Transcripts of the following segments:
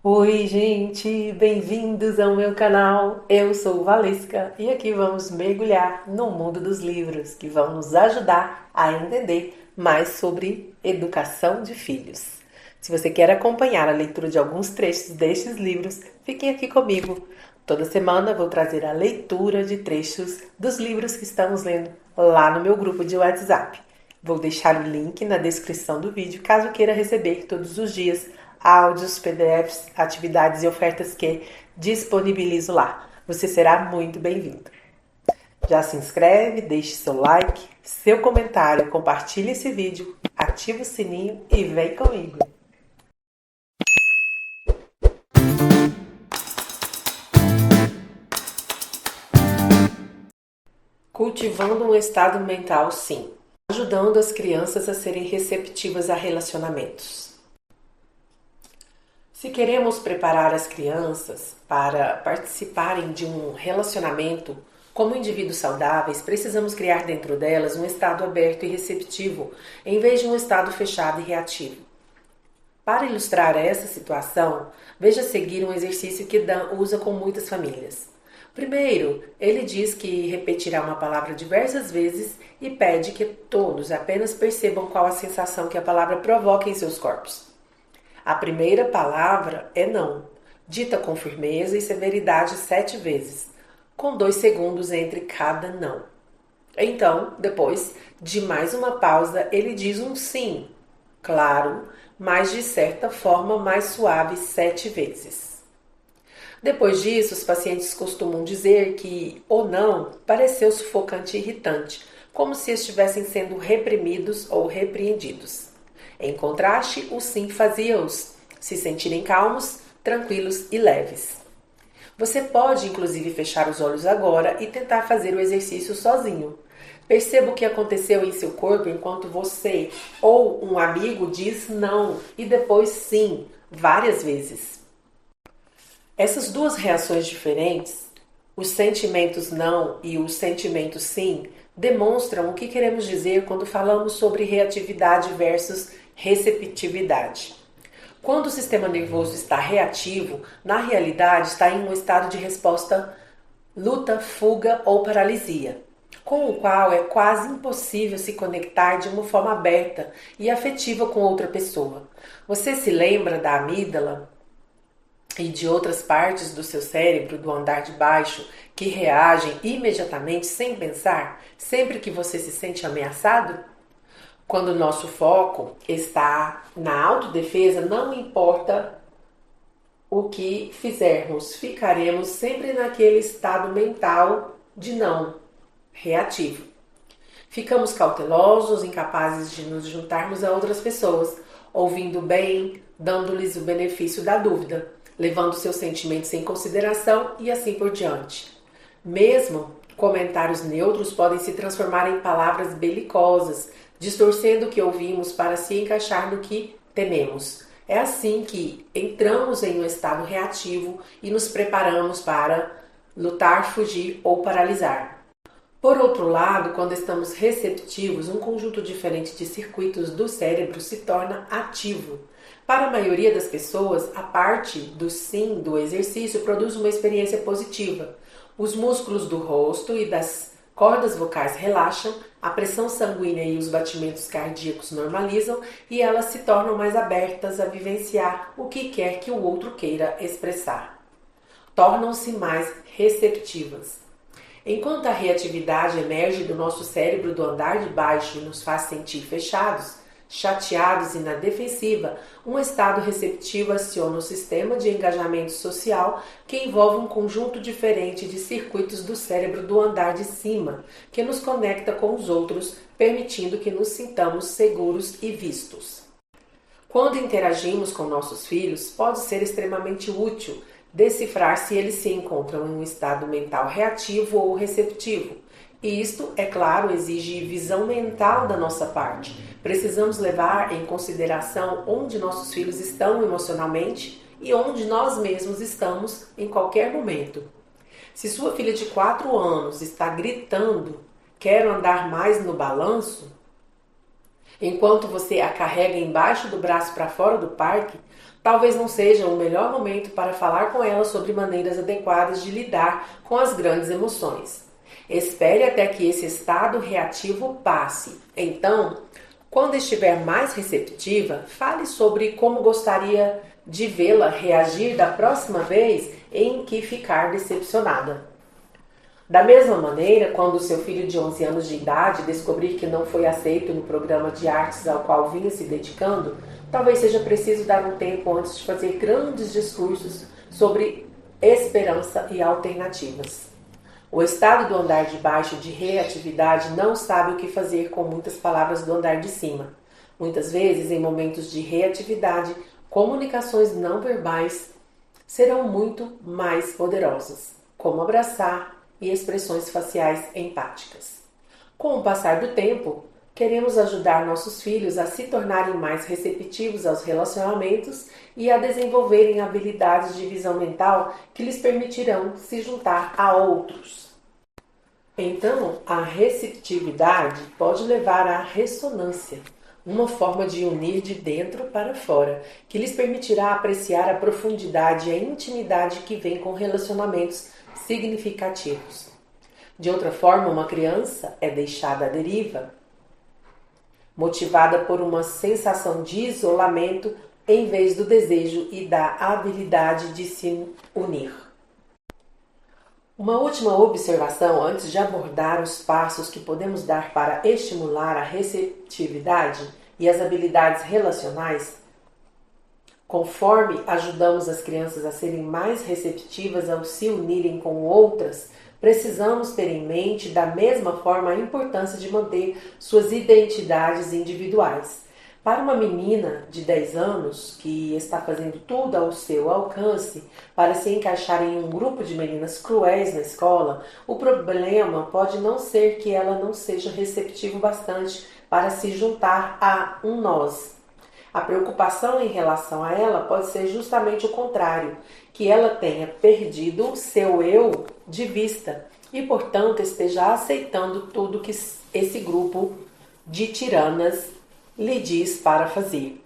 Oi, gente, bem-vindos ao meu canal. Eu sou Valesca e aqui vamos mergulhar no mundo dos livros que vão nos ajudar a entender mais sobre educação de filhos. Se você quer acompanhar a leitura de alguns trechos destes livros, fiquem aqui comigo. Toda semana vou trazer a leitura de trechos dos livros que estamos lendo lá no meu grupo de WhatsApp. Vou deixar o link na descrição do vídeo caso queira receber todos os dias áudios, PDFs, atividades e ofertas que disponibilizo lá. Você será muito bem-vindo. Já se inscreve, deixe seu like, seu comentário, compartilhe esse vídeo, ativa o sininho e vem comigo. Cultivando um estado mental, sim. Ajudando as crianças a serem receptivas a relacionamentos. Se queremos preparar as crianças para participarem de um relacionamento como indivíduos saudáveis, precisamos criar dentro delas um estado aberto e receptivo, em vez de um estado fechado e reativo. Para ilustrar essa situação, veja a seguir um exercício que Dan usa com muitas famílias. Primeiro, ele diz que repetirá uma palavra diversas vezes e pede que todos apenas percebam qual a sensação que a palavra provoca em seus corpos. A primeira palavra é não, dita com firmeza e severidade 7 vezes, com 2 segundos entre cada não. Então, depois de mais uma pausa, ele diz um sim, claro, mas de certa forma mais suave 7 vezes. Depois disso, os pacientes costumam dizer que o não pareceu sufocante e irritante, como se estivessem sendo reprimidos ou repreendidos. Em contraste, o sim fazia-os se sentirem calmos, tranquilos e leves. Você pode, inclusive, fechar os olhos agora e tentar fazer o exercício sozinho. Perceba o que aconteceu em seu corpo enquanto você ou um amigo diz não e depois sim, várias vezes. Essas duas reações diferentes, os sentimentos não e os sentimentos sim, demonstram o que queremos dizer quando falamos sobre reatividade versus receptividade. Quando o sistema nervoso está reativo, na realidade está em um estado de resposta luta, fuga ou paralisia, com o qual é quase impossível se conectar de uma forma aberta e afetiva com outra pessoa. Você se lembra da amígdala e de outras partes do seu cérebro do andar de baixo que reagem imediatamente sem pensar, sempre que você se sente ameaçado? Quando o nosso foco está na autodefesa, não importa o que fizermos, ficaremos sempre naquele estado mental de não, reativo. Ficamos cautelosos, incapazes de nos juntarmos a outras pessoas, ouvindo bem, dando-lhes o benefício da dúvida, levando seus sentimentos em consideração e assim por diante. Mesmo comentários neutros podem se transformar em palavras belicosas, distorcendo o que ouvimos para se encaixar no que tememos. É assim que entramos em um estado reativo e nos preparamos para lutar, fugir ou paralisar. Por outro lado, quando estamos receptivos, um conjunto diferente de circuitos do cérebro se torna ativo. Para a maioria das pessoas, a parte do sim do exercício produz uma experiência positiva. Os músculos do rosto e das cordas vocais relaxam, a pressão sanguínea e os batimentos cardíacos normalizam e elas se tornam mais abertas a vivenciar o que quer que o outro queira expressar. Tornam-se mais receptivas. Enquanto a reatividade emerge do nosso cérebro do andar de baixo e nos faz sentir fechados, chateados e na defensiva, um estado receptivo aciona o sistema de engajamento social que envolve um conjunto diferente de circuitos do cérebro do andar de cima, que nos conecta com os outros, permitindo que nos sintamos seguros e vistos. Quando interagimos com nossos filhos, pode ser extremamente útil decifrar se eles se encontram em um estado mental reativo ou receptivo. E isto, é claro, exige visão mental da nossa parte. Precisamos levar em consideração onde nossos filhos estão emocionalmente e onde nós mesmos estamos em qualquer momento. Se sua filha de 4 anos está gritando, quero andar mais no balanço, enquanto você a carrega embaixo do braço para fora do parque, Talvez não seja o melhor momento para falar com ela sobre maneiras adequadas de lidar com as grandes emoções. Espere até que esse estado reativo passe. Então, quando estiver mais receptiva, fale sobre como gostaria de vê-la reagir da próxima vez em que ficar decepcionada. Da mesma maneira, quando seu filho de 11 anos de idade descobrir que não foi aceito no programa de artes ao qual vinha se dedicando, talvez seja preciso dar um tempo antes de fazer grandes discursos sobre esperança e alternativas. O estado do andar de baixo de reatividade não sabe o que fazer com muitas palavras do andar de cima. Muitas vezes, em momentos de reatividade, comunicações não verbais serão muito mais poderosas, como abraçar e expressões faciais empáticas. Com o passar do tempo, queremos ajudar nossos filhos a se tornarem mais receptivos aos relacionamentos e a desenvolverem habilidades de visão mental que lhes permitirão se juntar a outros. Então, a receptividade pode levar à ressonância, uma forma de unir de dentro para fora, que lhes permitirá apreciar a profundidade e a intimidade que vem com relacionamentos significativos. De outra forma, uma criança é deixada à deriva, motivada por uma sensação de isolamento em vez do desejo e da habilidade de se unir. Uma última observação antes de abordar os passos que podemos dar para estimular a receptividade e as habilidades relacionais. Conforme ajudamos as crianças a serem mais receptivas ao se unirem com outras, precisamos ter em mente da mesma forma a importância de manter suas identidades individuais. Para uma menina de 10 anos que está fazendo tudo ao seu alcance para se encaixar em um grupo de meninas cruéis na escola, o problema pode não ser que ela não seja receptiva bastante para se juntar a um nós. A preocupação em relação a ela pode ser justamente o contrário, que ela tenha perdido seu eu de vista e, portanto, esteja aceitando tudo que esse grupo de tiranas lhe diz para fazer.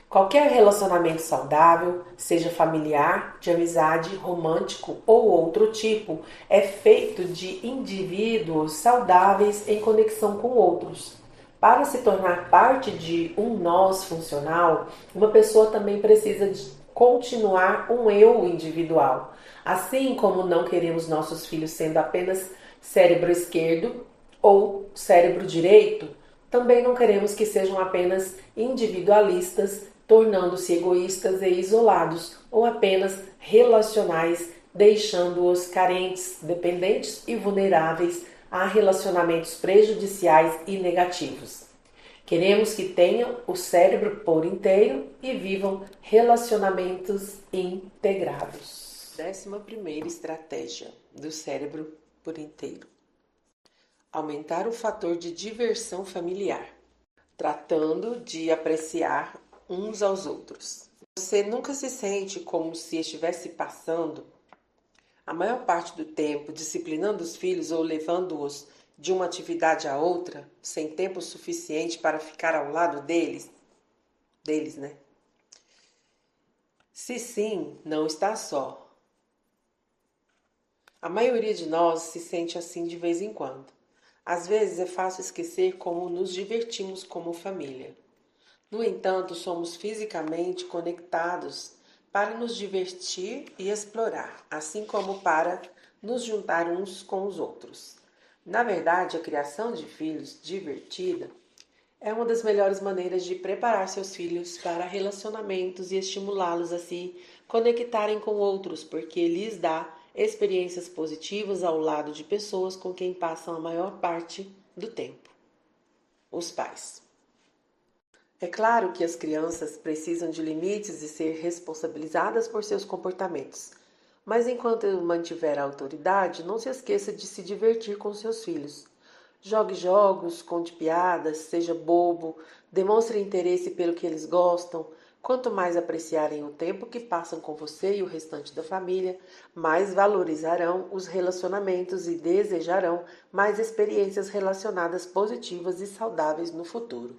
Qualquer relacionamento saudável, seja familiar, de amizade, romântico ou outro tipo, é feito de indivíduos saudáveis em conexão com outros. Para se tornar parte de um nós funcional, uma pessoa também precisa de continuar um eu individual. Assim como não queremos nossos filhos sendo apenas cérebro esquerdo ou cérebro direito, também não queremos que sejam apenas individualistas, tornando-se egoístas e isolados, ou apenas relacionais, deixando-os carentes, dependentes e vulneráveis a relacionamentos prejudiciais e negativos. Queremos que tenham o cérebro por inteiro e vivam relacionamentos integrados. 11ª estratégia do cérebro por inteiro. Aumentar o fator de diversão familiar, tratando de apreciar uns aos outros. Você nunca se sente como se estivesse passando a maior parte do tempo disciplinando os filhos ou levando-os de uma atividade a outra, sem tempo suficiente para ficar ao lado deles, né? Se sim, não está só. A maioria de nós se sente assim de vez em quando. Às vezes é fácil esquecer como nos divertimos como família. No entanto, somos fisicamente conectados para nos divertir e explorar, assim como para nos juntar uns com os outros. Na verdade, a criação de filhos divertida é uma das melhores maneiras de preparar seus filhos para relacionamentos e estimulá-los a se conectarem com outros, porque lhes dá experiências positivas ao lado de pessoas com quem passam a maior parte do tempo. Os pais. É claro que as crianças precisam de limites e ser responsabilizadas por seus comportamentos, mas enquanto mantiver a autoridade, não se esqueça de se divertir com seus filhos. Jogue jogos, conte piadas, seja bobo, demonstre interesse pelo que eles gostam. Quanto mais apreciarem o tempo que passam com você e o restante da família, mais valorizarão os relacionamentos e desejarão mais experiências relacionadas positivas e saudáveis no futuro.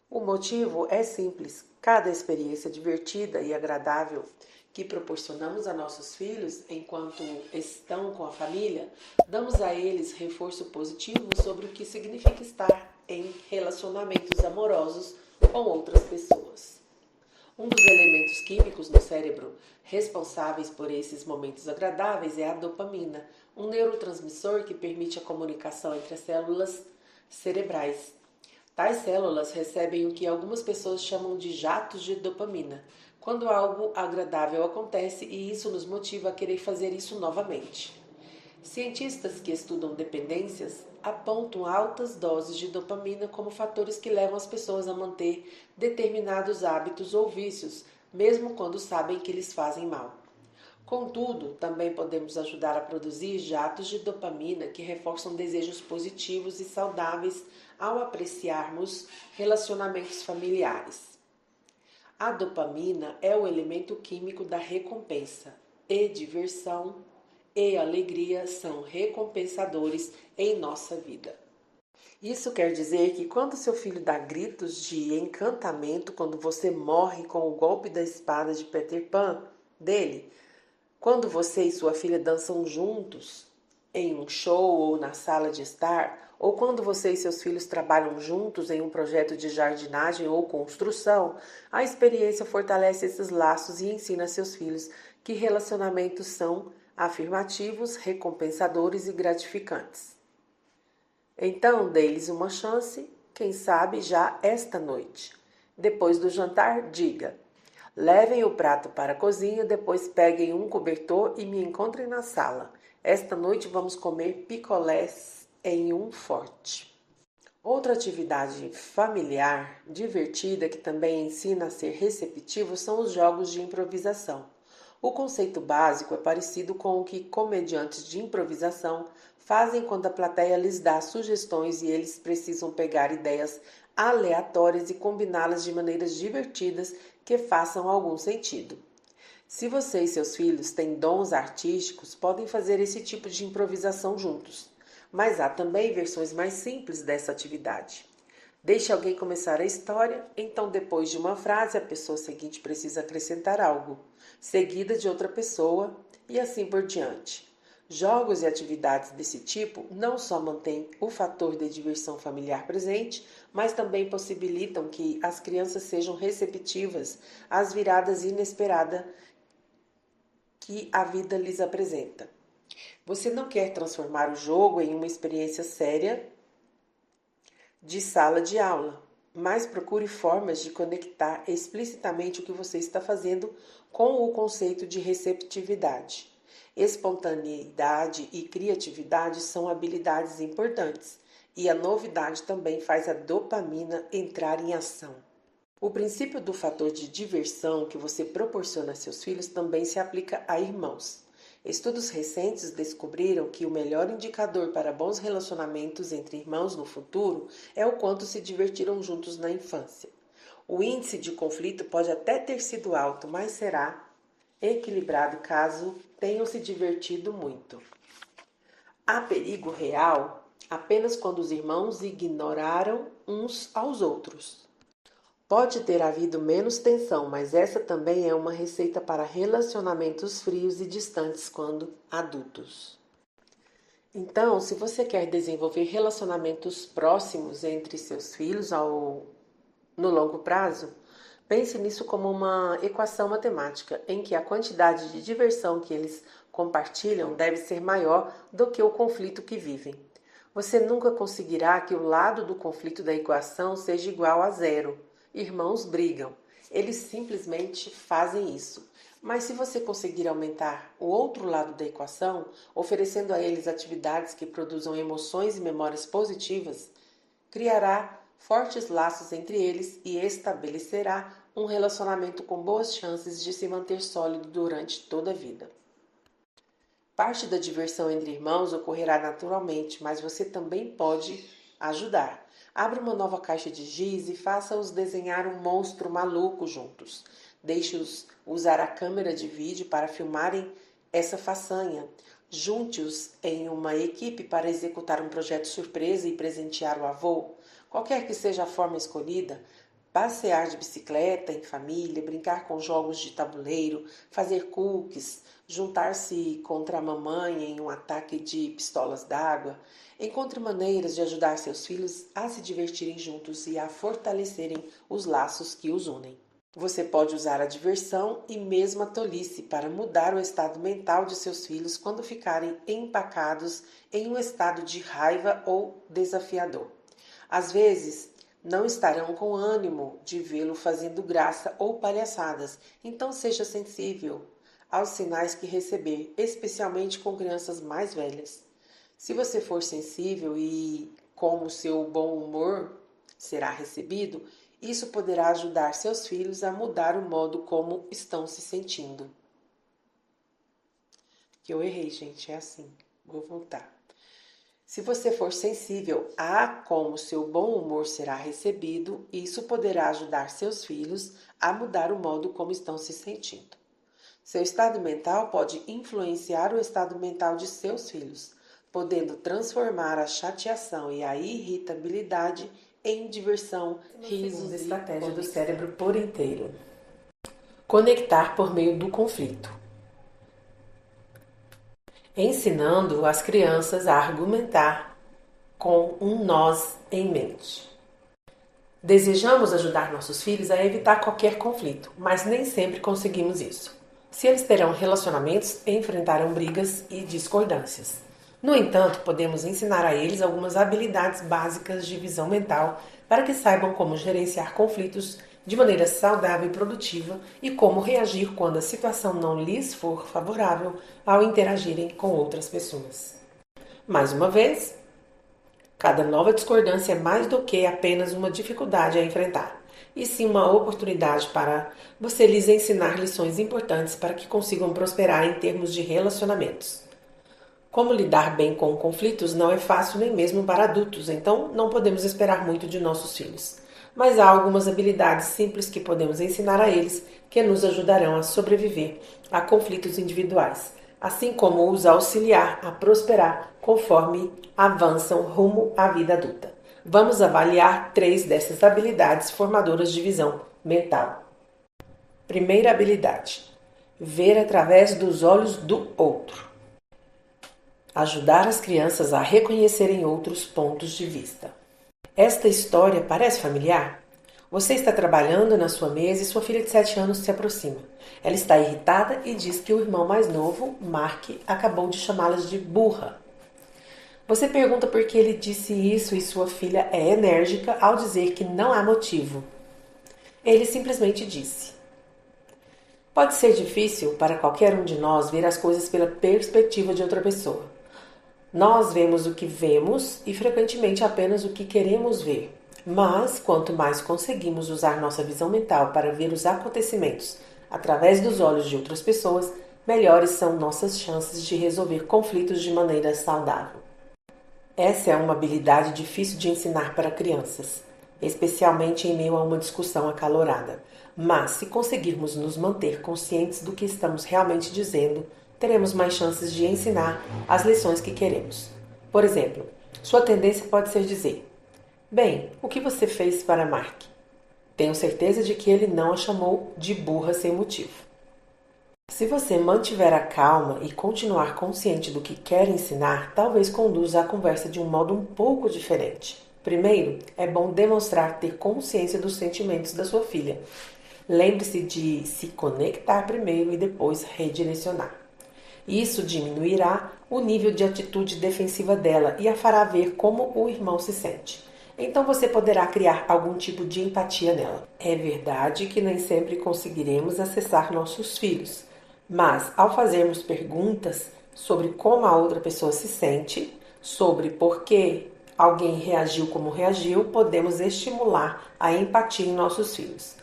O motivo é simples: cada experiência divertida e agradável que proporcionamos a nossos filhos enquanto estão com a família, damos a eles reforço positivo sobre o que significa estar em relacionamentos amorosos com outras pessoas. Um dos elementos químicos no cérebro responsáveis por esses momentos agradáveis é a dopamina, um neurotransmissor que permite a comunicação entre as células cerebrais. Tais células recebem o que algumas pessoas chamam de jatos de dopamina, quando algo agradável acontece e isso nos motiva a querer fazer isso novamente. Cientistas que estudam dependências apontam altas doses de dopamina como fatores que levam as pessoas a manter determinados hábitos ou vícios, mesmo quando sabem que lhes fazem mal. Contudo, também podemos ajudar a produzir jatos de dopamina que reforçam desejos positivos e saudáveis ao apreciarmos relacionamentos familiares. A dopamina é o elemento químico da recompensa, e diversão e alegria são recompensadores em nossa vida. Isso quer dizer que quando seu filho dá gritos de encantamento quando você morre com o golpe da espada de Peter Pan dele, quando você e sua filha dançam juntos em um show ou na sala de estar, ou quando você e seus filhos trabalham juntos em um projeto de jardinagem ou construção, a experiência fortalece esses laços e ensina a seus filhos que relacionamentos são afirmativos, recompensadores e gratificantes. Então, dê-lhes uma chance, quem sabe já esta noite. Depois do jantar, diga: levem o prato para a cozinha, depois peguem um cobertor e me encontrem na sala. Esta noite vamos comer picolés em um forte. Outra atividade familiar divertida que também ensina a ser receptivo são os jogos de improvisação. O conceito básico é parecido com o que comediantes de improvisação fazem quando a plateia lhes dá sugestões e eles precisam pegar ideias aleatórias e combiná-las de maneiras divertidas que façam algum sentido. Se você e seus filhos têm dons artísticos, podem fazer esse tipo de improvisação juntos. Mas há também versões mais simples dessa atividade. Deixe alguém começar a história, então depois de uma frase a pessoa seguinte precisa acrescentar algo, seguida de outra pessoa e assim por diante. Jogos e atividades desse tipo não só mantêm o fator de diversão familiar presente, mas também possibilitam que as crianças sejam receptivas às viradas inesperadas que a vida lhes apresenta. Você não quer transformar o jogo em uma experiência séria de sala de aula, mas procure formas de conectar explicitamente o que você está fazendo com o conceito de receptividade. Espontaneidade e criatividade são habilidades importantes, e a novidade também faz a dopamina entrar em ação. O princípio do fator de diversão que você proporciona a seus filhos também se aplica a irmãos. Estudos recentes descobriram que o melhor indicador para bons relacionamentos entre irmãos no futuro é o quanto se divertiram juntos na infância. O índice de conflito pode até ter sido alto, mas será equilibrado caso tenham se divertido muito. Há perigo real apenas quando os irmãos ignoraram uns aos outros. Pode ter havido menos tensão, mas essa também é uma receita para relacionamentos frios e distantes quando adultos. Então, se você quer desenvolver relacionamentos próximos entre seus filhos no longo prazo, pense nisso como uma equação matemática, em que a quantidade de diversão que eles compartilham deve ser maior do que o conflito que vivem. Você nunca conseguirá que o lado do conflito da equação seja igual a zero. Irmãos brigam, eles simplesmente fazem isso. Mas se você conseguir aumentar o outro lado da equação, oferecendo a eles atividades que produzam emoções e memórias positivas, criará fortes laços entre eles e estabelecerá um relacionamento com boas chances de se manter sólido durante toda a vida. Parte da diversão entre irmãos ocorrerá naturalmente, mas você também pode ajudar. Abra uma nova caixa de giz e faça-os desenhar um monstro maluco juntos. Deixe-os usar a câmera de vídeo para filmarem essa façanha. Junte-os em uma equipe para executar um projeto surpresa e presentear o avô. Qualquer que seja a forma escolhida, passear de bicicleta em família, brincar com jogos de tabuleiro, fazer cookies, juntar-se contra a mamãe em um ataque de pistolas d'água. Encontre maneiras de ajudar seus filhos a se divertirem juntos e a fortalecerem os laços que os unem. Você pode usar a diversão e mesmo a tolice para mudar o estado mental de seus filhos quando ficarem empacados em um estado de raiva ou desafiador. Às vezes, não estarão com ânimo de vê-lo fazendo graça ou palhaçadas, então seja sensível aos sinais que receber, especialmente com crianças mais velhas. Se você for sensível e como seu bom humor será recebido, isso poderá ajudar seus filhos a mudar o modo como estão se sentindo. Que eu errei, gente, é assim. Vou voltar. Se você for sensível a como seu bom humor será recebido, isso poderá ajudar seus filhos a mudar o modo como estão se sentindo. Seu estado mental pode influenciar o estado mental de seus filhos, podendo transformar a chateação e a irritabilidade em diversão, risos e estratégia do cérebro por inteiro. Conectar por meio do conflito. Ensinando as crianças a argumentar com um nós em mente. Desejamos ajudar nossos filhos a evitar qualquer conflito, mas nem sempre conseguimos isso. Se eles terão relacionamentos, enfrentarão brigas e discordâncias. No entanto, podemos ensinar a eles algumas habilidades básicas de visão mental para que saibam como gerenciar conflitos de maneira saudável e produtiva e como reagir quando a situação não lhes for favorável ao interagirem com outras pessoas. Mais uma vez, cada nova discordância é mais do que apenas uma dificuldade a enfrentar, e sim uma oportunidade para você lhes ensinar lições importantes para que consigam prosperar em termos de relacionamentos. Como lidar bem com conflitos não é fácil nem mesmo para adultos, então não podemos esperar muito de nossos filhos. Mas há algumas habilidades simples que podemos ensinar a eles que nos ajudarão a sobreviver a conflitos individuais, assim como os auxiliar a prosperar conforme avançam rumo à vida adulta. Vamos avaliar 3 dessas habilidades formadoras de visão mental. Primeira habilidade: ver através dos olhos do outro. Ajudar as crianças a reconhecerem outros pontos de vista. Esta história parece familiar? Você está trabalhando na sua mesa e sua filha de 7 anos se aproxima. Ela está irritada e diz que o irmão mais novo, Mark, acabou de chamá-las de burra. Você pergunta por que ele disse isso e sua filha é enérgica ao dizer que não há motivo. Ele simplesmente disse. Pode ser difícil para qualquer um de nós ver as coisas pela perspectiva de outra pessoa. Nós vemos o que vemos e frequentemente apenas o que queremos ver. Mas, quanto mais conseguimos usar nossa visão mental para ver os acontecimentos através dos olhos de outras pessoas, melhores são nossas chances de resolver conflitos de maneira saudável. Essa é uma habilidade difícil de ensinar para crianças, especialmente em meio a uma discussão acalorada. Mas, se conseguirmos nos manter conscientes do que estamos realmente dizendo, teremos mais chances de ensinar as lições que queremos. Por exemplo, sua tendência pode ser dizer: bem, o que você fez para Mark? Tenho certeza de que ele não a chamou de burra sem motivo. Se você mantiver a calma e continuar consciente do que quer ensinar, talvez conduza a conversa de um modo um pouco diferente. Primeiro, é bom demonstrar ter consciência dos sentimentos da sua filha. Lembre-se de se conectar primeiro e depois redirecionar. Isso diminuirá o nível de atitude defensiva dela e a fará ver como o irmão se sente. Então você poderá criar algum tipo de empatia nela. É verdade que nem sempre conseguiremos acessar nossos filhos, mas ao fazermos perguntas sobre como a outra pessoa se sente, sobre por que alguém reagiu como reagiu, podemos estimular a empatia em nossos filhos.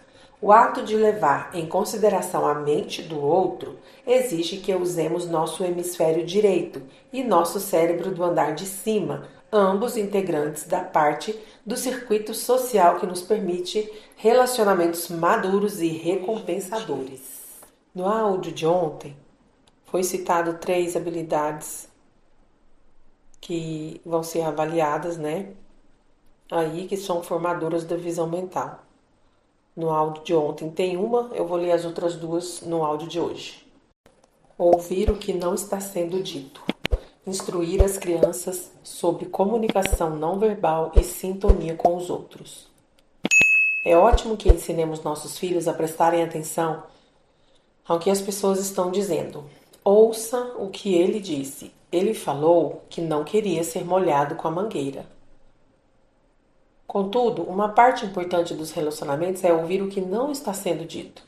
O ato de levar em consideração a mente do outro exige que usemos nosso hemisfério direito e nosso cérebro do andar de cima, ambos integrantes da parte do circuito social que nos permite relacionamentos maduros e recompensadores. No áudio de ontem, foi citado 3 habilidades que vão ser avaliadas, né? Aí que são formadoras da visão mental. No áudio de ontem tem uma, eu vou ler as outras duas no áudio de hoje. Ouvir o que não está sendo dito. Instruir as crianças sobre comunicação não verbal e sintonia com os outros. É ótimo que ensinemos nossos filhos a prestarem atenção ao que as pessoas estão dizendo. Ouça o que ele disse. Ele falou que não queria ser molhado com a mangueira. Contudo, uma parte importante dos relacionamentos é ouvir o que não está sendo dito.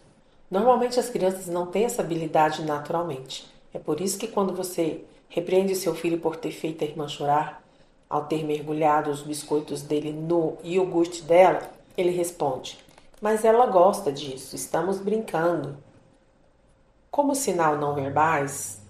Normalmente as crianças não têm essa habilidade naturalmente. É por isso que quando você repreende seu filho por ter feito a irmã chorar, ao ter mergulhado os biscoitos dele no iogurte dela, ele responde: "Mas ela gosta disso, estamos brincando." Como sinal não verbais,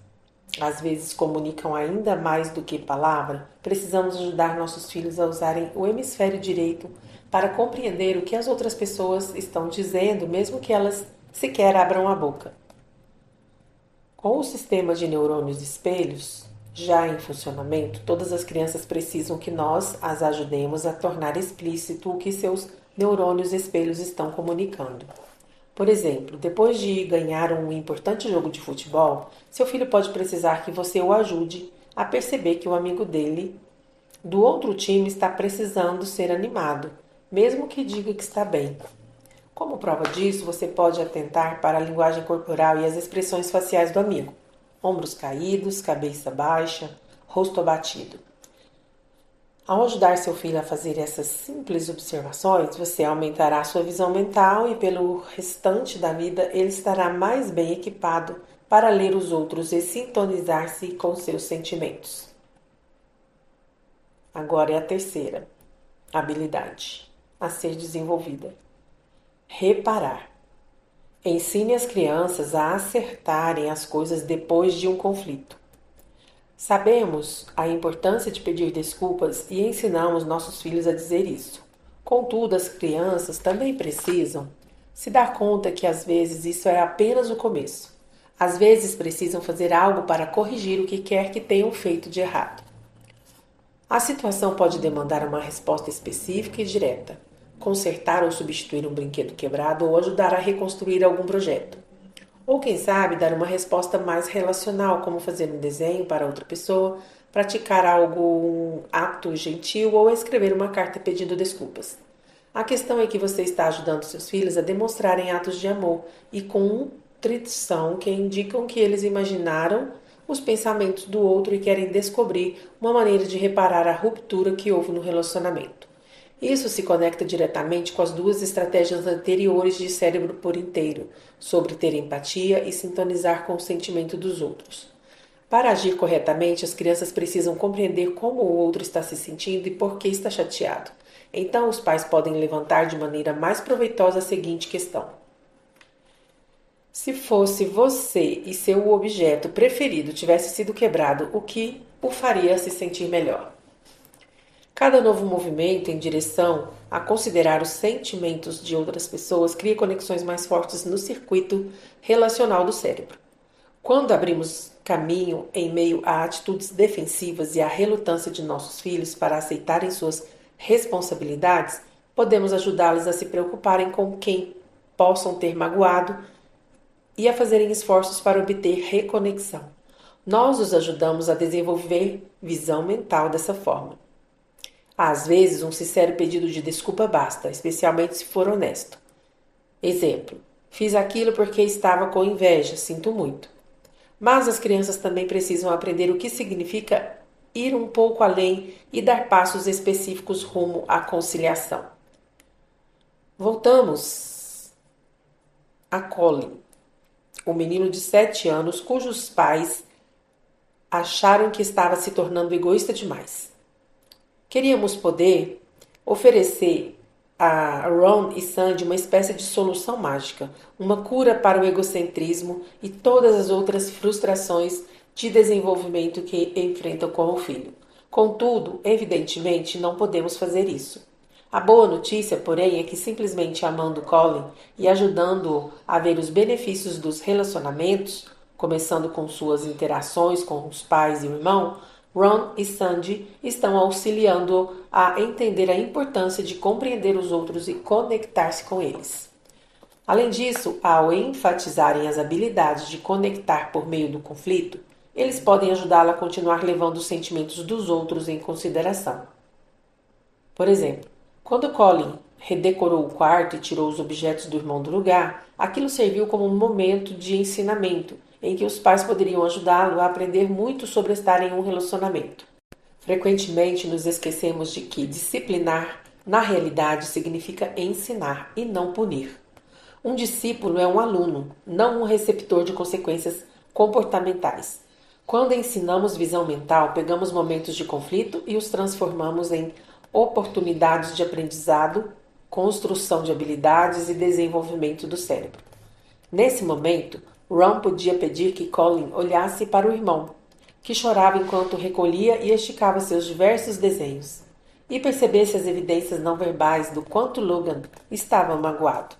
às vezes comunicam ainda mais do que palavra, precisamos ajudar nossos filhos a usarem o hemisfério direito para compreender o que as outras pessoas estão dizendo, mesmo que elas sequer abram a boca. Com o sistema de neurônios espelhos já em funcionamento, todas as crianças precisam que nós as ajudemos a tornar explícito o que seus neurônios espelhos estão comunicando. Por exemplo, depois de ganhar um importante jogo de futebol, seu filho pode precisar que você o ajude a perceber que o amigo dele do outro time está precisando ser animado, mesmo que diga que está bem. Como prova disso, você pode atentar para a linguagem corporal e as expressões faciais do amigo. Ombros caídos, cabeça baixa, rosto abatido. Ao ajudar seu filho a fazer essas simples observações, você aumentará sua visão mental e pelo restante da vida ele estará mais bem equipado para ler os outros e sintonizar-se com seus sentimentos. Agora é a terceira habilidade a ser desenvolvida. Reparar. Ensine as crianças a acertarem as coisas depois de um conflito. Sabemos a importância de pedir desculpas e ensinamos nossos filhos a dizer isso. Contudo, as crianças também precisam se dar conta que às vezes isso é apenas o começo. Às vezes precisam fazer algo para corrigir o que quer que tenham feito de errado. A situação pode demandar uma resposta específica e direta, consertar ou substituir um brinquedo quebrado ou ajudar a reconstruir algum projeto. Ou quem sabe dar uma resposta mais relacional, como fazer um desenho para outra pessoa, praticar algum ato gentil ou escrever uma carta pedindo desculpas. A questão é que você está ajudando seus filhos a demonstrarem atos de amor e contrição que indicam que eles imaginaram os pensamentos do outro e querem descobrir uma maneira de reparar a ruptura que houve no relacionamento. Isso se conecta diretamente com as duas estratégias anteriores de cérebro por inteiro, sobre ter empatia e sintonizar com o sentimento dos outros. Para agir corretamente, as crianças precisam compreender como o outro está se sentindo e por que está chateado. Então, os pais podem levantar de maneira mais proveitosa a seguinte questão: se fosse você e seu objeto preferido tivesse sido quebrado, o que o faria se sentir melhor? Cada novo movimento em direção a considerar os sentimentos de outras pessoas cria conexões mais fortes no circuito relacional do cérebro. Quando abrimos caminho em meio a atitudes defensivas e à relutância de nossos filhos para aceitarem suas responsabilidades, podemos ajudá-los a se preocuparem com quem possam ter magoado e a fazerem esforços para obter reconexão. Nós os ajudamos a desenvolver visão mental dessa forma. Às vezes, um sincero pedido de desculpa basta, especialmente se for honesto. Exemplo: fiz aquilo porque estava com inveja, sinto muito. Mas as crianças também precisam aprender o que significa ir um pouco além e dar passos específicos rumo à conciliação. Voltamos a Colin, o menino de 7 anos cujos pais acharam que estava se tornando egoísta demais. Queríamos poder oferecer a Ron e Sandy uma espécie de solução mágica, uma cura para o egocentrismo e todas as outras frustrações de desenvolvimento que enfrentam com o filho. Contudo, evidentemente, não podemos fazer isso. A boa notícia, porém, é que simplesmente amando Colin e ajudando-o a ver os benefícios dos relacionamentos, começando com suas interações com os pais e o irmão, Ron e Sandy estão auxiliando-o a entender a importância de compreender os outros e conectar-se com eles. Além disso, ao enfatizarem as habilidades de conectar por meio do conflito, eles podem ajudá-la a continuar levando os sentimentos dos outros em consideração. Por exemplo, quando Colin redecorou o quarto e tirou os objetos do irmão do lugar, aquilo serviu como um momento de ensinamento em que os pais poderiam ajudá-lo a aprender muito sobre estar em um relacionamento. Frequentemente nos esquecemos de que disciplinar, na realidade, significa ensinar e não punir. Um discípulo é um aluno, não um receptor de consequências comportamentais. Quando ensinamos visão mental, pegamos momentos de conflito e os transformamos em oportunidades de aprendizado, construção de habilidades e desenvolvimento do cérebro. Nesse momento, Ron podia pedir que Colin olhasse para o irmão, que chorava enquanto recolhia e esticava seus diversos desenhos, e percebesse as evidências não verbais do quanto Logan estava magoado.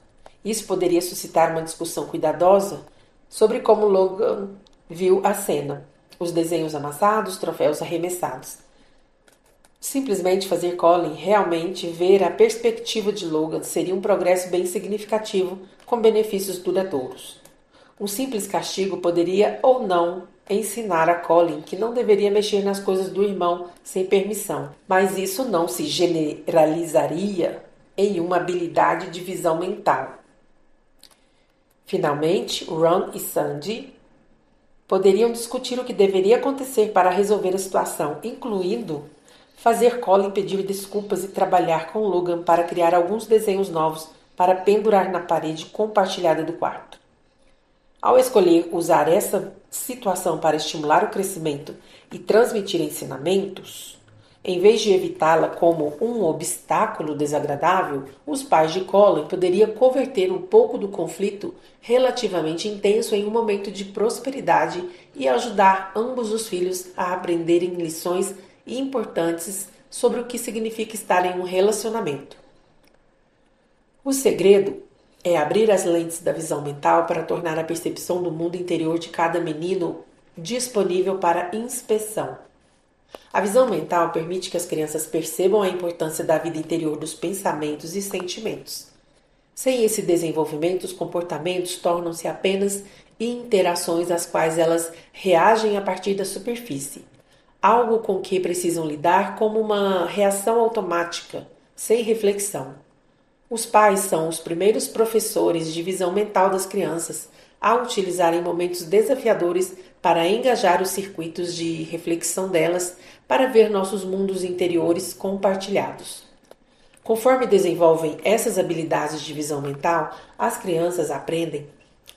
Isso poderia suscitar uma discussão cuidadosa sobre como Logan viu a cena, os desenhos amassados, troféus arremessados. Simplesmente fazer Colin realmente ver a perspectiva de Logan seria um progresso bem significativo, com benefícios duradouros. Um simples castigo poderia ou não ensinar a Colin que não deveria mexer nas coisas do irmão sem permissão, mas isso não se generalizaria em uma habilidade de visão mental. Finalmente, Ron e Sandy poderiam discutir o que deveria acontecer para resolver a situação, incluindo fazer Colin pedir desculpas e trabalhar com Logan para criar alguns desenhos novos para pendurar na parede compartilhada do quarto. Ao escolher usar essa situação para estimular o crescimento e transmitir ensinamentos, em vez de evitá-la como um obstáculo desagradável, os pais de Colin poderiam converter um pouco do conflito relativamente intenso em um momento de prosperidade e ajudar ambos os filhos a aprenderem lições importantes sobre o que significa estar em um relacionamento. O segredo é abrir as lentes da visão mental para tornar a percepção do mundo interior de cada menino disponível para inspeção. A visão mental permite que as crianças percebam a importância da vida interior dos pensamentos e sentimentos. Sem esse desenvolvimento, os comportamentos tornam-se apenas interações às quais elas reagem a partir da superfície, algo com que precisam lidar como uma reação automática, sem reflexão. Os pais são os primeiros professores de visão mental das crianças a utilizarem momentos desafiadores para engajar os circuitos de reflexão delas para ver nossos mundos interiores compartilhados. Conforme desenvolvem essas habilidades de visão mental, as crianças aprendem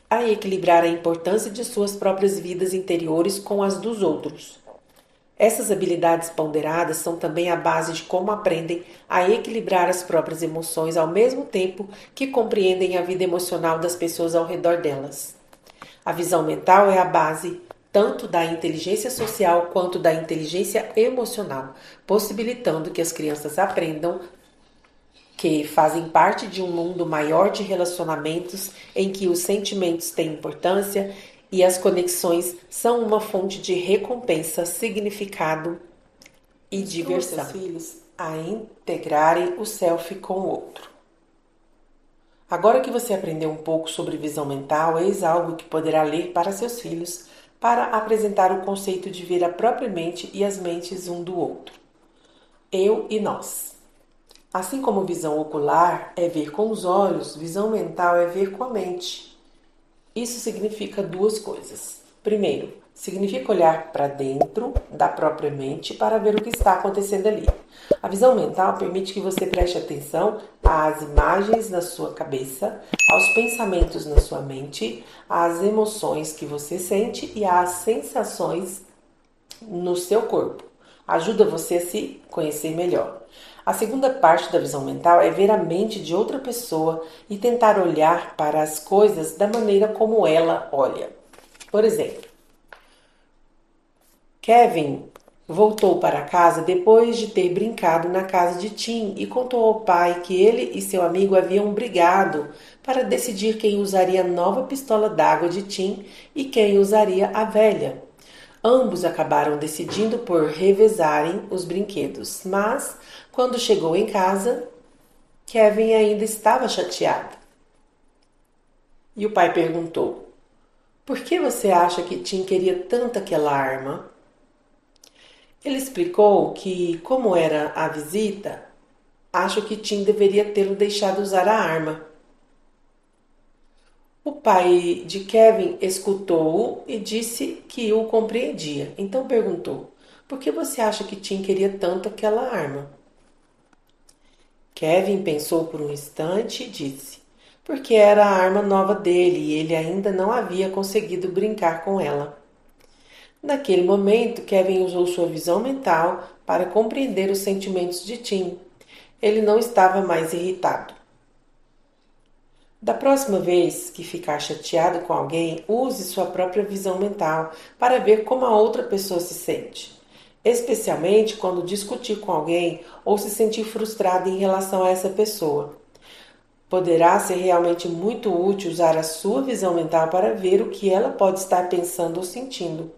a equilibrar a importância de suas próprias vidas interiores com as dos outros. Essas habilidades ponderadas são também a base de como aprendem a equilibrar as próprias emoções ao mesmo tempo que compreendem a vida emocional das pessoas ao redor delas. A visão mental é a base tanto da inteligência social quanto da inteligência emocional, possibilitando que as crianças aprendam que fazem parte de um mundo maior de relacionamentos em que os sentimentos têm importância e as conexões são uma fonte de recompensa, significado e diversão. Seus filhos a integrarem o self com o outro. Agora que você aprendeu um pouco sobre visão mental, eis algo que poderá ler para seus filhos para apresentar o conceito de ver a própria mente e as mentes um do outro. Eu e nós. Assim como visão ocular é ver com os olhos, visão mental é ver com a mente. Isso significa duas coisas. Primeiro, significa olhar para dentro da própria mente para ver o que está acontecendo ali. A visão mental permite que você preste atenção às imagens na sua cabeça, aos pensamentos na sua mente, às emoções que você sente e às sensações no seu corpo. Ajuda você a se conhecer melhor. A segunda parte da visão mental é ver a mente de outra pessoa e tentar olhar para as coisas da maneira como ela olha. Por exemplo, Kevin voltou para casa depois de ter brincado na casa de Tim e contou ao pai que ele e seu amigo haviam brigado para decidir quem usaria a nova pistola d'água de Tim e quem usaria a velha. Ambos acabaram decidindo por revezarem os brinquedos, mas quando chegou em casa, Kevin ainda estava chateado. E o pai perguntou: por que você acha que Tim queria tanto aquela arma? Ele explicou que, como era a visita, acho que Tim deveria tê-lo deixado usar a arma. O pai de Kevin escutou-o e disse que o compreendia. Então perguntou: por que você acha que Tim queria tanto aquela arma? Kevin pensou por um instante e disse: porque era a arma nova dele e ele ainda não havia conseguido brincar com ela. Naquele momento, Kevin usou sua visão mental para compreender os sentimentos de Tim. Ele não estava mais irritado. Da próxima vez que ficar chateado com alguém, use sua própria visão mental para ver como a outra pessoa se sente, especialmente quando discutir com alguém ou se sentir frustrado em relação a essa pessoa. Poderá ser realmente muito útil usar a sua visão mental para ver o que ela pode estar pensando ou sentindo.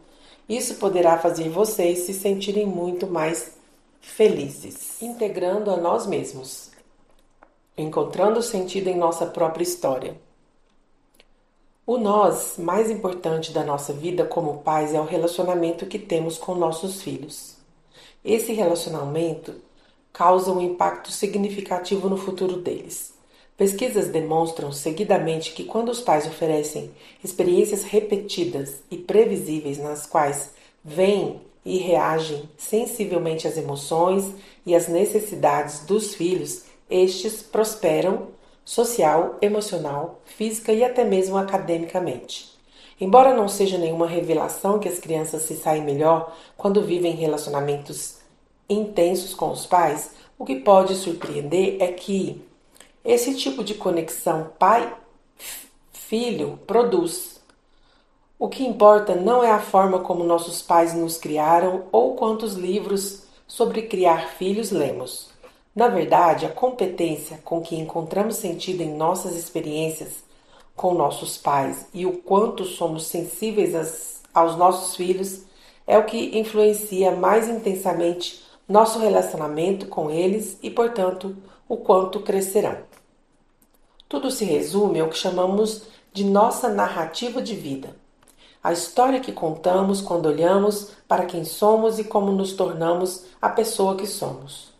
Isso poderá fazer vocês se sentirem muito mais felizes. Integrando a nós mesmos. Encontrando sentido em nossa própria história. O nós mais importante da nossa vida como pais é o relacionamento que temos com nossos filhos. Esse relacionamento causa um impacto significativo no futuro deles. Pesquisas demonstram seguidamente que quando os pais oferecem experiências repetidas e previsíveis nas quais veem e reagem sensivelmente às emoções e às necessidades dos filhos, estes prosperam social, emocional, física e até mesmo academicamente. Embora não seja nenhuma revelação que as crianças se saem melhor quando vivem relacionamentos intensos com os pais, o que pode surpreender é que esse tipo de conexão pai-filho produz. O que importa não é a forma como nossos pais nos criaram ou quantos livros sobre criar filhos lemos. Na verdade, a competência com que encontramos sentido em nossas experiências com nossos pais e o quanto somos sensíveis aos nossos filhos é o que influencia mais intensamente nosso relacionamento com eles e, portanto, o quanto crescerão. Tudo se resume ao que chamamos de nossa narrativa de vida. A história que contamos quando olhamos para quem somos e como nos tornamos a pessoa que somos.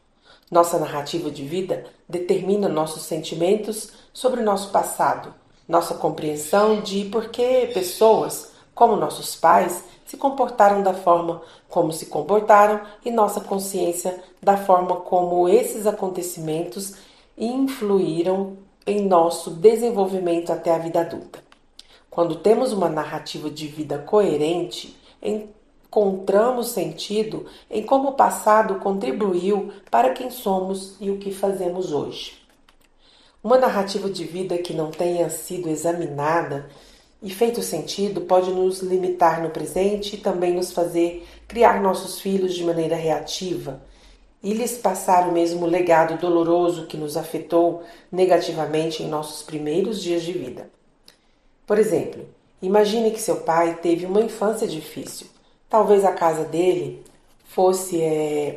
Nossa narrativa de vida determina nossos sentimentos sobre nosso passado, nossa compreensão de por que pessoas, como nossos pais, se comportaram da forma como se comportaram e nossa consciência da forma como esses acontecimentos influíram em nosso desenvolvimento até a vida adulta. Quando temos uma narrativa de vida coerente, encontramos sentido em como o passado contribuiu para quem somos e o que fazemos hoje. Uma narrativa de vida que não tenha sido examinada e feito sentido pode nos limitar no presente e também nos fazer criar nossos filhos de maneira reativa e lhes passar o mesmo legado doloroso que nos afetou negativamente em nossos primeiros dias de vida. Por exemplo, imagine que seu pai teve uma infância difícil. Talvez a casa dele fosse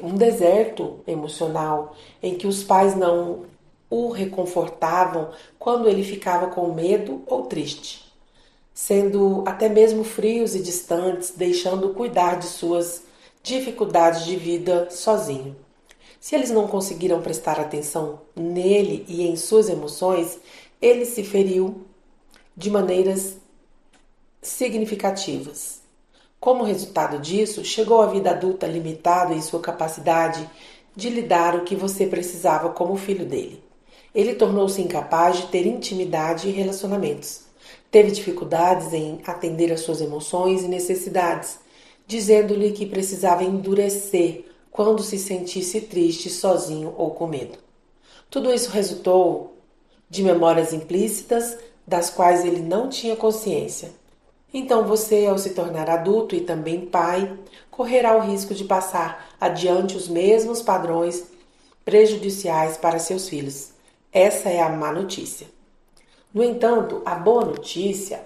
um deserto emocional em que os pais não o reconfortavam quando ele ficava com medo ou triste, sendo até mesmo frios e distantes, deixando cuidar de suas dificuldades de vida sozinho. Se eles não conseguiram prestar atenção nele e em suas emoções, ele se feriu de maneiras significativas. Como resultado disso, chegou à vida adulta limitado em sua capacidade de lhe dar o que você precisava como filho dele. Ele tornou-se incapaz de ter intimidade e relacionamentos. Teve dificuldades em atender às suas emoções e necessidades, dizendo-lhe que precisava endurecer quando se sentisse triste, sozinho ou com medo. Tudo isso resultou de memórias implícitas das quais ele não tinha consciência. Então você, ao se tornar adulto e também pai, correrá o risco de passar adiante os mesmos padrões prejudiciais para seus filhos. Essa é a má notícia. No entanto, a boa notícia,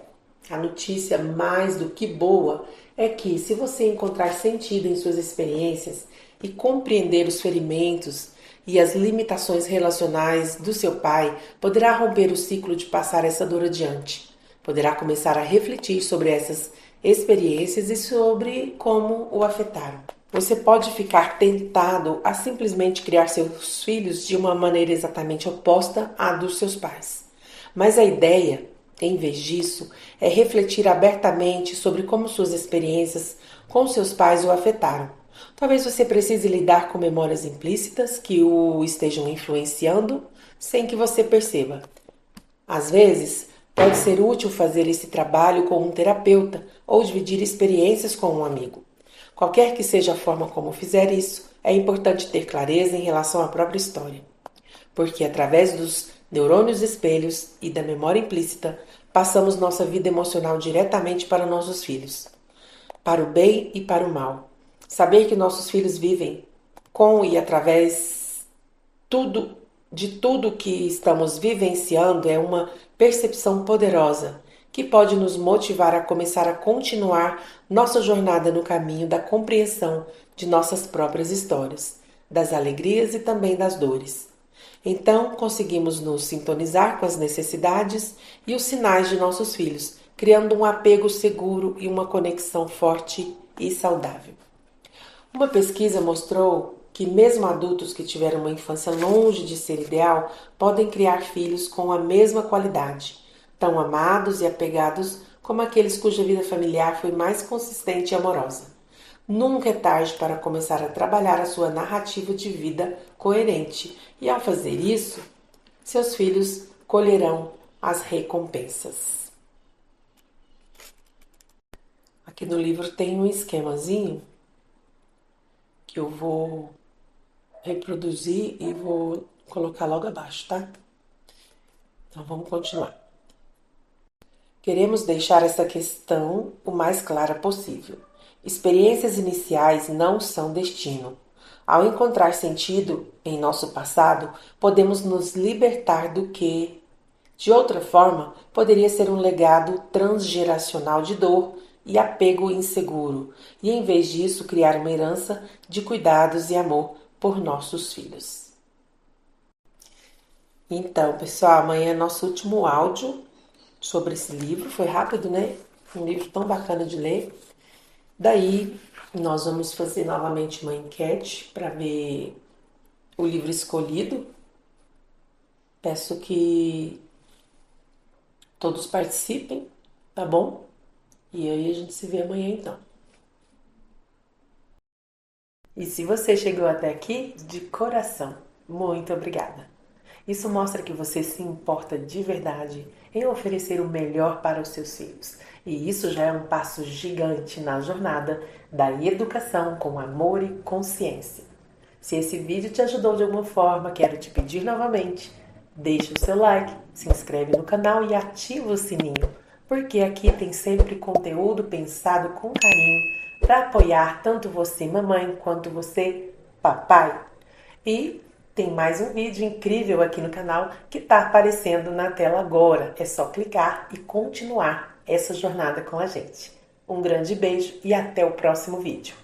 a notícia mais do que boa, é que se você encontrar sentido em suas experiências e compreender os ferimentos e as limitações relacionais do seu pai, poderá romper o ciclo de passar essa dor adiante. Poderá começar a refletir sobre essas experiências e sobre como o afetaram. Você pode ficar tentado a simplesmente criar seus filhos de uma maneira exatamente oposta à dos seus pais. Mas a ideia, em vez disso, é refletir abertamente sobre como suas experiências com seus pais o afetaram. Talvez você precise lidar com memórias implícitas que o estejam influenciando sem que você perceba. Às vezes, pode ser útil fazer esse trabalho com um terapeuta ou dividir experiências com um amigo. Qualquer que seja a forma como fizer isso, é importante ter clareza em relação à própria história, porque através dos neurônios espelhos e da memória implícita, passamos nossa vida emocional diretamente para nossos filhos, para o bem e para o mal. Saber que nossos filhos vivem com e através de tudo que estamos vivenciando é uma percepção poderosa que pode nos motivar a começar a continuar nossa jornada no caminho da compreensão de nossas próprias histórias, das alegrias e também das dores. Então, conseguimos nos sintonizar com as necessidades e os sinais de nossos filhos, criando um apego seguro e uma conexão forte e saudável. Uma pesquisa mostrou que mesmo adultos que tiveram uma infância longe de ser ideal podem criar filhos com a mesma qualidade, tão amados e apegados como aqueles cuja vida familiar foi mais consistente e amorosa. Nunca é tarde para começar a trabalhar a sua narrativa de vida coerente e, ao fazer isso, seus filhos colherão as recompensas. Aqui no livro tem um esquemazinho que eu vou reproduzir e vou colocar logo abaixo, tá? Então vamos continuar. Queremos deixar essa questão o mais clara possível. Experiências iniciais não são destino. Ao encontrar sentido em nosso passado, podemos nos libertar do que, de outra forma, poderia ser um legado transgeracional de dor e apego inseguro, e em vez disso criar uma herança de cuidados e amor por nossos filhos. Então, pessoal, amanhã é nosso último áudio sobre esse livro. Foi rápido, né? Um livro tão bacana de ler. Daí, nós vamos fazer novamente uma enquete para ver o livro escolhido. Peço que todos participem, tá bom? E aí a gente se vê amanhã então. E se você chegou até aqui, de coração, muito obrigada. Isso mostra que você se importa de verdade em oferecer o melhor para os seus filhos. E isso já é um passo gigante na jornada da educação com amor e consciência. Se esse vídeo te ajudou de alguma forma, quero te pedir novamente, deixe o seu like, se inscreve no canal e ativa o sininho, porque aqui tem sempre conteúdo pensado com carinho para apoiar tanto você, mamãe, quanto você, papai. E tem mais um vídeo incrível aqui no canal que está aparecendo na tela agora. É só clicar e continuar essa jornada com a gente. Um grande beijo e até o próximo vídeo.